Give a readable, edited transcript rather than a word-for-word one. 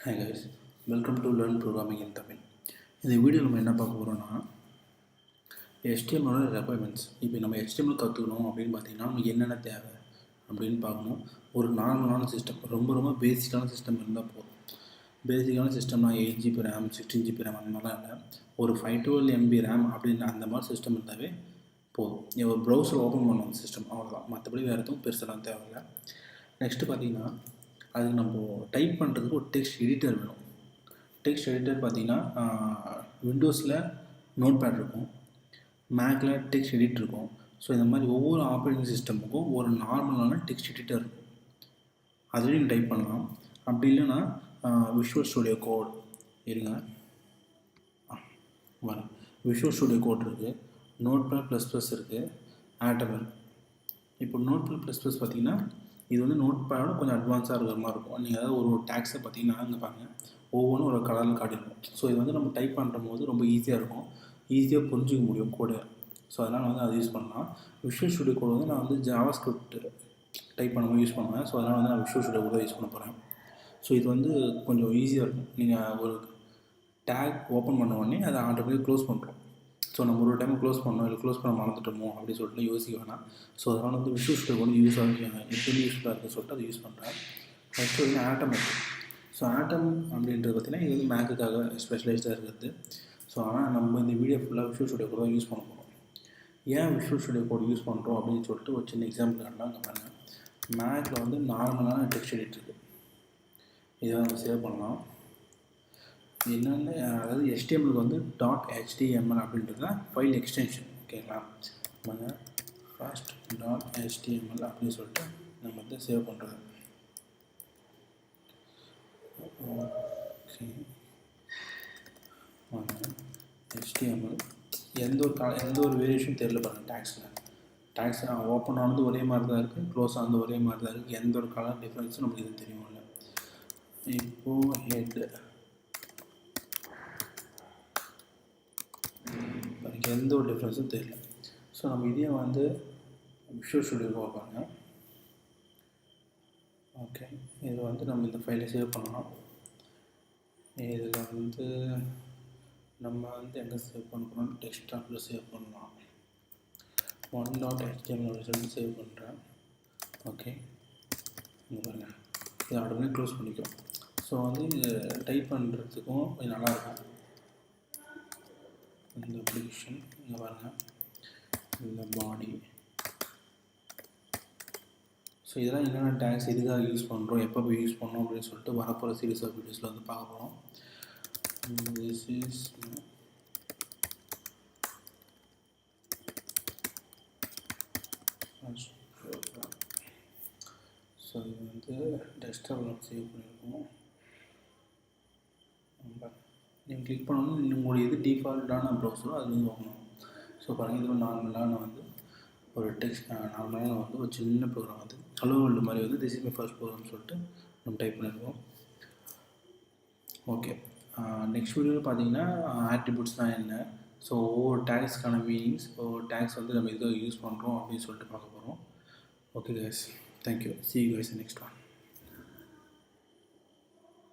Hi guys, welcome to Learn Programming in Tamil. இந்த video நம்ம என்ன பார்க்க போகிறோம்னா HTML ரெக்குயர்மெண்ட்ஸ். இப்போ நம்ம HTML கற்றுக்கணும் அப்படின்னு பார்த்தீங்கன்னா நமக்கு என்னென்ன தேவை அப்படின்னு பார்க்கணும். ஒரு நார்மலான சிஸ்டம், ரொம்ப பேசிக்கான சிஸ்டம் இருந்தால் போதும். பேசிக்கான சிஸ்டம்னா 8 GB RAM 16 GB RAM அந்த மாதிரிலாம் இல்லை. ஒரு 512 MB RAM அப்படின்னு அந்த மாதிரி சிஸ்டம் இருந்தாவே போதும். ஒரு ப்ரௌசர் ஓப்பன் பண்ணணும் சிஸ்டம், அவ்வளோதான். மற்றபடி வேறு எதுவும் பெருசெல்லாம் தேவையில்லை. நெக்ஸ்ட்டு பார்த்தீங்கன்னா அதுக்கு நம்ம டைப் பண்ணுறதுக்கு ஒரு டெக்ஸ்ட் எடிட்டர் வேணும். டெக்ஸ்ட் எடிட்டர் பார்த்திங்கன்னா விண்டோஸில் நோட்பேட் இருக்கும், மேக்கில் டெக்ஸ்ட் எடிட் இருக்கும். ஸோ இந்த மாதிரி ஒவ்வொரு ஆப்ரேட்டிங் சிஸ்டமுக்கும் ஒரு நார்மலான டெக்ஸ்ட் எடிட்டர் இருக்கும். அதுலேயும் டைப் பண்ணலாம். அப்படி இல்லைன்னா விஷுவல் ஸ்டுடியோ கோட் இருங்க வர விஷுவல் ஸ்டுடியோ கோட் இருக்குது, நோட்பேட் ++ இருக்குது, ஆட்டம் இருக்குது. இப்போ நோட்பேட் ++ பார்த்திங்கன்னா இது வந்து நோட்பேடோட கொஞ்சம் அட்வான்ஸாக இருக்கிற மாதிரி இருக்கும். நீங்கள் அதாவது ஒரு டேக்ஸை பார்த்தீங்கன்னா இங்கே பாருங்கள், ஒவ்வொன்றும் ஒரு கலரில் காட்டியிருக்கும். ஸோ இது வந்து நம்ம டைப் பண்ணுற போது ரொம்ப ஈஸியாக இருக்கும், ஈஸியாக புரிஞ்சிக்க முடியும் கோடு. ஸோ அதனால் வந்து அதை யூஸ் பண்ணலாம். விஷுவல் ஸ்டுடியோ கோட் வந்து நான் வந்து ஜாவா ஸ்கிரிப்ட் டைப் பண்ணும்போது யூஸ் பண்ணுவேன். ஸோ அதனால் வந்து நான் விஷுவல் ஸ்டுடியோ கோட் யூஸ் பண்ண போகிறேன். ஸோ இது வந்து கொஞ்சம் ஈஸியாக இருக்கும். நீங்கள் ஒரு டேக் ஓப்பன் பண்ண உடனே அதை ஆட்டோமேட்டிக்காக க்ளோஸ் பண்ணுறோம். ஸோ நம்ம ஒரு டைம் க்ளோஸ் பண்ணோம், இல்லை க்ளோஸ் பண்ண மறந்துட்டோமோ அப்படின்னு சொல்லிட்டு யோசிக்க வேணாம். ஸோ அதனால் வந்து விஷுவல் ஸ்டுடியோ வந்து எப்படி யூஸ்ஃபுல்லாக இருக்குது சொல்லிட்டு அதை யூஸ் பண்ணுறேன். ஃபஸ்ட்டு வந்து ஆட்டம் இருக்குது. ஸோ ஆட்டம் அப்படின்றது பார்த்திங்கன்னா இது வந்து மேக்குக்காக ஸ்பெஷலைஸ்டாக இருக்கிறது. ஸோ ஆனால் நம்ம இந்த வீடியோ ஃபுல்லாக விஷுவல் ஸ்டுடியோ கோட் தான் யூஸ் பண்ண போகிறோம். ஏன் விஷுவல் ஸ்டுடியோ கோட் யூஸ் பண்ணுறோம் அப்படின்னு சொல்லிட்டு ஒரு சின்ன எக்ஸாம்பிள் காட்டலாம். இங்கே பாருங்கள், மேக்கில் வந்து நார்மலான டெக்ஸ்ட் எடிட் இருக்குது. இதை நம்ம சேவ் பண்ணலாம். என்னென்ன அதாவது HTMLக்கு வந்து .html அப்படின்றது தான் ஃபைல் எக்ஸ்டென்ஷன். ஓகேங்களா, நம்ம ஃபர்ஸ்ட் .html அப்படின்னு சொல்லிட்டு நம்ம வந்து சேவ் பண்ணுறது. ஓகே, HTML எந்த ஒரு வேரியேஷன் தெரியல பாருங்கள். டேக்ஸ் ஓப்பன் ஆனது ஒரே மாதிரி தான் இருக்குது, க்ளோஸ் ஆனது ஒரே மாதிரி தான் இருக்குது. எந்த ஒரு கலர் டிஃப்ரென்ஸும் நமக்கு இது தெரியும் இல்லை. இப்போது ஹெட் எனக்கு எந்த ஒரு டிஃப்ரென்ஸும் தெரியல. ஸோ நம்ம இதே வந்து விஷுவல் ஸ்டுடியோ பாருங்க. ஓகே, இதில் வந்து நம்ம இந்த ஃபைலை சேவ் பண்ணலாம். இதில் வந்து நம்ம வந்து எங்கே சேவ் பண்ணுறோம், டெஸ்க்டாப்பில் சேவ் பண்ணலாம். 1.html சொல்லி சேவ் பண்ணுறேன். ஓகே, இங்கே பாருங்கள், இதை ஆட்டோமேட்டிக் க்ளோஸ் பண்ணிக்கும். ஸோ வந்து இது டைப் பண்ணுறதுக்கும் கொஞ்சம் நல்லாயிருக்கும் இந்த அப்ளிகேஷன். இங்கே பாருங்கள், இந்த பாடி. ஸோ இதெல்லாம் என்னென்ன டேக்ஸ் எதுக்காக யூஸ் பண்ணுறோம், எப்போ போய் யூஸ் பண்ணோம் அப்படின்னு சொல்லிட்டு வரப்போகிற சீரிஸ் ஆஃப் வீடியோஸில் வந்து பார்க்க போகிறோம். திஸ் இஸ் ஸோ இது வந்து டெஸ்க்டாப்பில் சேவ் பண்ணியிருக்கோம். நீங்கள் கிளிக் பண்ணணும், உங்களுடைய இது டிஃபால்ட்டான ப்ரௌசரோ அது வந்து ஓப்பன் ஆகும். ஸோ பாருங்கள், இது நார்மலான வந்து ஒரு நார்மலான வந்து ஒரு சின்ன ப்ரோக்ராம் வந்து ஹலோ வேர்ல்டு மாதிரி வந்து திஸ் இஸ் மை ஃபர்ஸ்ட் ப்ரோக்ராம்னு சொல்லிட்டு நம்ம டைப் பண்ணியிருக்கோம். ஓகே, நெக்ஸ்ட் வீடியோவில் பார்த்தீங்கன்னா ஆட்ரிபியூட்ஸ்னால் என்ன, ஸோ ஒவ்வொரு டேக்ஸ்க்கான மீனிங்ஸ், ஒவ்வொரு டேக்ஸ் வந்து நம்ம எதுக்காக யூஸ் பண்ணுறோம் அப்படின்னு சொல்லிட்டு பார்க்க போகிறோம். Okay guys, thank you. see you guys in the next one.